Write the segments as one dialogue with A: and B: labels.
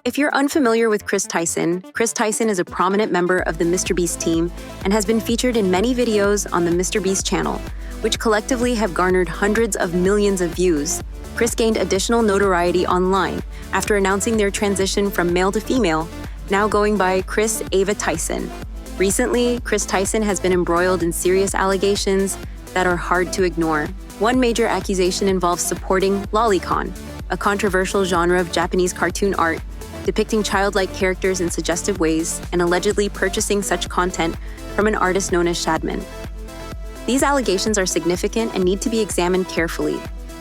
A: If you're unfamiliar with Kris Tyson is a prominent member of the MrBeast team and has been featured in many videos on the MrBeast channel, which collectively have garnered hundreds of millions of views. Kris gained additional notoriety online after announcing their transition from male to female, now going by Kris Ava Tyson. Recently, Kris Tyson has been embroiled in serious allegations that are hard to ignore. One major accusation involves supporting lolicon, a controversial genre of Japanese cartoon art depicting childlike characters in suggestive ways, and allegedly purchasing such content from an artist known as Shadman. These allegations are significant and need to be examined carefully.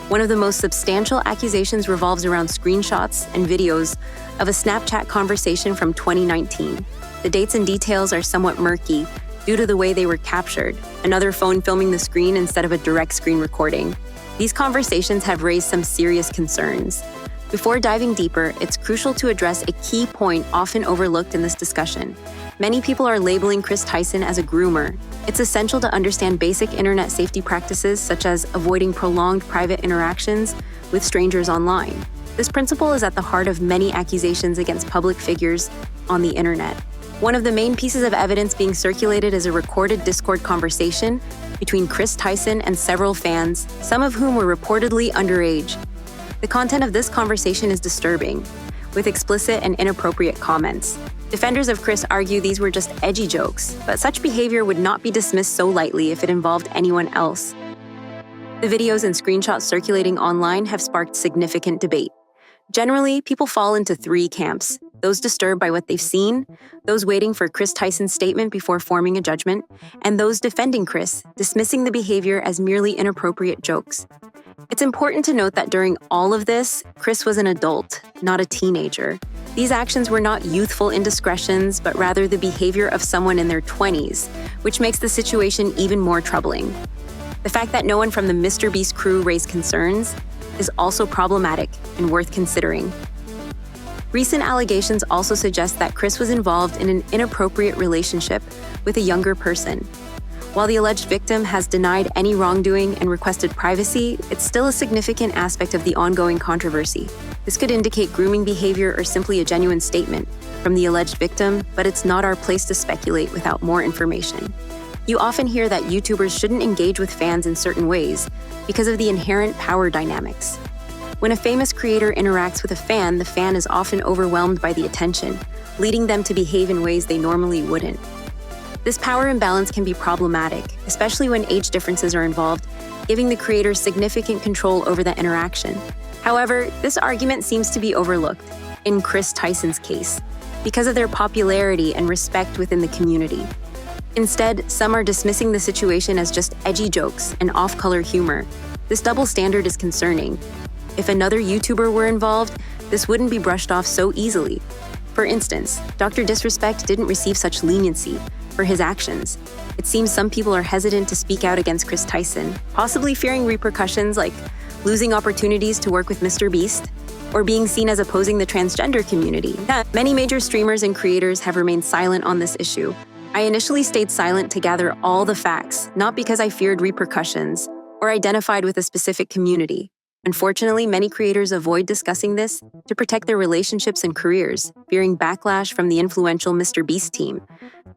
A: One of the most substantial accusations revolves around screenshots and videos of a Snapchat conversation from 2019. The dates and details are somewhat murky due to the way they were captured, another phone filming the screen instead of a direct screen recording. These conversations have raised some serious concerns. Before diving deeper, it's crucial to address a key point often overlooked in this discussion. Many people are labeling Kris Tyson as a groomer. It's essential to understand basic internet safety practices such as avoiding prolonged private interactions with strangers online. This principle is at the heart of many accusations against public figures on the internet. One of the main pieces of evidence being circulated is a recorded Discord conversation between Kris Tyson and several fans, some of whom were reportedly underage. The content of this conversation is disturbing, with explicit and inappropriate comments. Defenders of Kris argue these were just edgy jokes, but such behavior would not be dismissed so lightly if it involved anyone else. The videos and screenshots circulating online have sparked significant debate. Generally, people fall into three camps: those disturbed by what they've seen, those waiting for Kris Tyson's statement before forming a judgment, and those defending Kris, dismissing the behavior as merely inappropriate jokes. It's important to note that during all of this, Kris was an adult, not a teenager. These actions were not youthful indiscretions, but rather the behavior of someone in their 20s, which makes the situation even more troubling. The fact that no one from the MrBeast crew raised concerns is also problematic and worth considering. Recent allegations also suggest that Kris was involved in an inappropriate relationship with a younger person. While the alleged victim has denied any wrongdoing and requested privacy, it's still a significant aspect of the ongoing controversy. This could indicate grooming behavior or simply a genuine statement from the alleged victim, but it's not our place to speculate without more information. You often hear that YouTubers shouldn't engage with fans in certain ways because of the inherent power dynamics. When a famous creator interacts with a fan, the fan is often overwhelmed by the attention, leading them to behave in ways they normally wouldn't. This power imbalance can be problematic, especially when age differences are involved, giving the creator significant control over the interaction. However, this argument seems to be overlooked in Kris Tyson's case because of their popularity and respect within the community. Instead, some are dismissing the situation as just edgy jokes and off-color humor. This double standard is concerning. If another YouTuber were involved, this wouldn't be brushed off so easily. For instance, Dr. Disrespect didn't receive such leniency for his actions. It seems some people are hesitant to speak out against Kris Tyson, possibly fearing repercussions like losing opportunities to work with MrBeast or being seen as opposing the transgender community. Many major streamers and creators have remained silent on this issue. I initially stayed silent to gather all the facts, not because I feared repercussions or identified with a specific community. Unfortunately, many creators avoid discussing this to protect their relationships and careers, fearing backlash from the influential MrBeast team.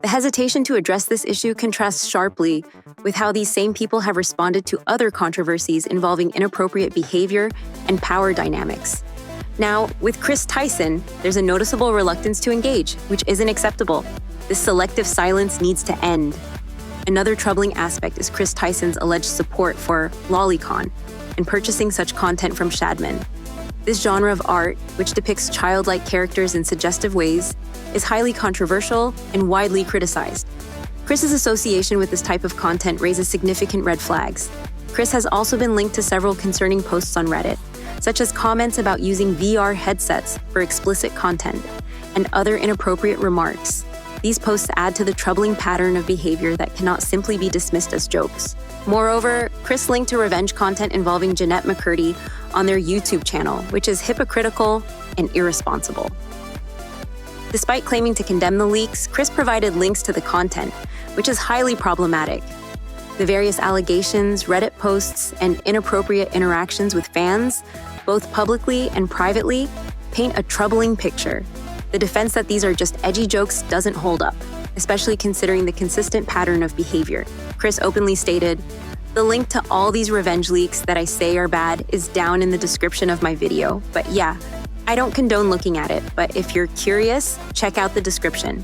A: The hesitation to address this issue contrasts sharply with how these same people have responded to other controversies involving inappropriate behavior and power dynamics. Now, with Kris Tyson, there's a noticeable reluctance to engage, which isn't acceptable. This selective silence needs to end. Another troubling aspect is Kris Tyson's alleged support for lolicon and purchasing such content from Shadman. This genre of art, which depicts childlike characters in suggestive ways, is highly controversial and widely criticized. Kris's association with this type of content raises significant red flags. Kris has also been linked to several concerning posts on Reddit, such as comments about using VR headsets for explicit content and other inappropriate remarks. These posts add to the troubling pattern of behavior that cannot simply be dismissed as jokes. Moreover, Kris linked to revenge content involving Jeanette McCurdy on their YouTube channel, which is hypocritical and irresponsible. Despite claiming to condemn the leaks, Kris provided links to the content, which is highly problematic. The various allegations, Reddit posts, and inappropriate interactions with fans, both publicly and privately, paint a troubling picture. The defense that these are just edgy jokes doesn't hold up, especially considering the consistent pattern of behavior. Kris openly stated, "The link to all these revenge leaks that I say are bad is down in the description of my video, but yeah, I don't condone looking at it, but if you're curious, check out the description."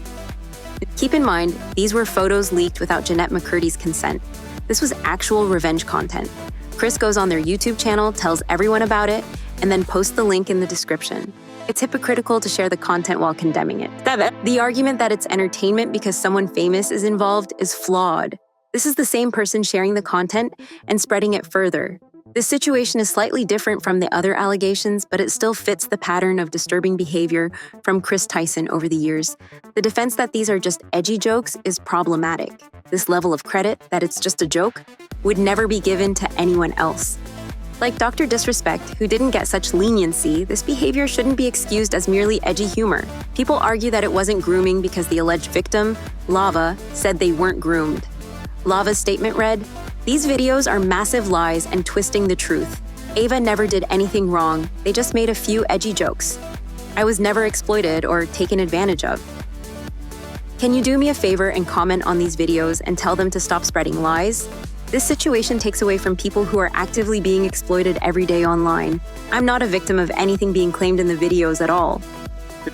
A: Keep in mind, these were photos leaked without Jeanette McCurdy's consent. This was actual revenge content. Kris goes on their YouTube channel, tells everyone about it, and then posts the link in the description. It's hypocritical to share the content while condemning it. The argument that it's entertainment because someone famous is involved is flawed. This is the same person sharing the content and spreading it further. This situation is slightly different from the other allegations, but it still fits the pattern of disturbing behavior from Kris Tyson over the years. The defense that these are just edgy jokes is problematic. This level of credit, that it's just a joke, would never be given to anyone else. Like Dr. Disrespect, who didn't get such leniency, this behavior shouldn't be excused as merely edgy humor. People argue that it wasn't grooming because the alleged victim, Lava, said they weren't groomed. Lava's statement read, "These videos are massive lies and twisting the truth. Ava never did anything wrong, they just made a few edgy jokes. I was never exploited or taken advantage of." Can you do me a favor and comment on these videos and tell them to stop spreading lies? This situation takes away from people who are actively being exploited every day online. I'm not a victim of anything being claimed in the videos at all.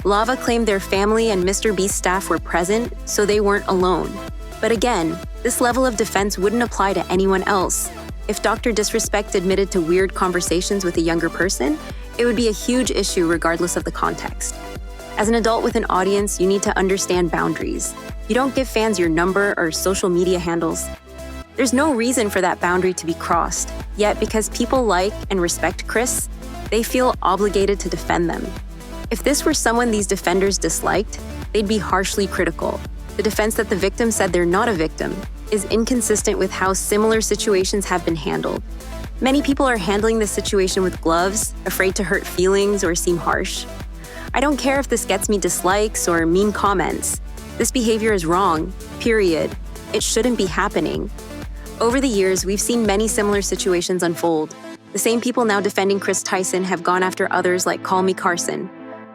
A: Lava claimed their family and Mr. Beast staff were present, so they weren't alone. But again, this level of defense wouldn't apply to anyone else. If Dr. Disrespect admitted to weird conversations with a younger person, it would be a huge issue regardless of the context. As an adult with an audience, you need to understand boundaries. You don't give fans your number or social media handles. There's no reason for that boundary to be crossed, yet because people like and respect Kris, they feel obligated to defend them. If this were someone these defenders disliked, they'd be harshly critical. The defense that the victim said they're not a victim is inconsistent with how similar situations have been handled. Many people are handling this situation with gloves, afraid to hurt feelings or seem harsh. I don't care if this gets me dislikes or mean comments. This behavior is wrong, period. It shouldn't be happening. Over the years, we've seen many similar situations unfold. The same people now defending Kris Tyson have gone after others like Call Me Carson,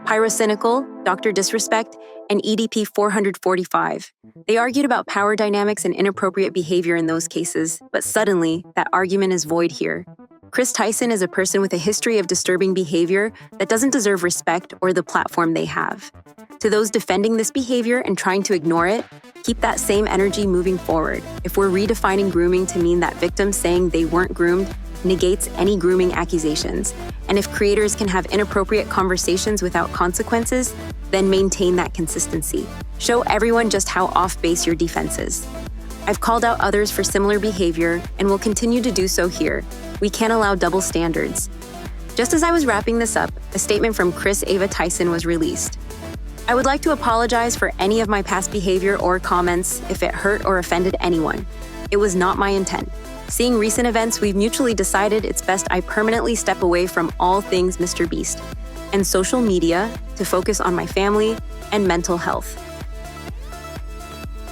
A: Pyrocynical, Dr. Disrespect, and EDP 445. They argued about power dynamics and inappropriate behavior in those cases, but suddenly, that argument is void here. Kris Tyson is a person with a history of disturbing behavior that doesn't deserve respect or the platform they have. To those defending this behavior and trying to ignore it, keep that same energy moving forward. If we're redefining grooming to mean that victims saying they weren't groomed negates any grooming accusations, and if creators can have inappropriate conversations without consequences, then maintain that consistency. Show everyone just how off base your defense is. I've called out others for similar behavior and will continue to do so here. We can't allow double standards. Just as I was wrapping this up, a statement from Ava Tyson was released. I would like to apologize for any of my past behavior or comments if it hurt or offended anyone. It was not my intent. Seeing recent events, we've mutually decided it's best I permanently step away from all things Mr. Beast and social media to focus on my family and mental health.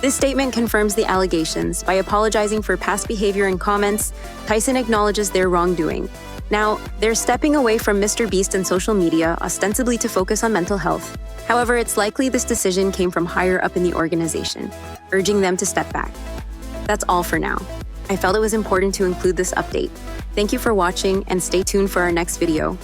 A: This statement confirms the allegations. By apologizing for past behavior and comments, Tyson acknowledges their wrongdoing. Now, they're stepping away from Mr. Beast and social media, ostensibly to focus on mental health. However, it's likely this decision came from higher up in the organization, urging them to step back. That's all for now. I felt it was important to include this update. Thank you for watching and stay tuned for our next video.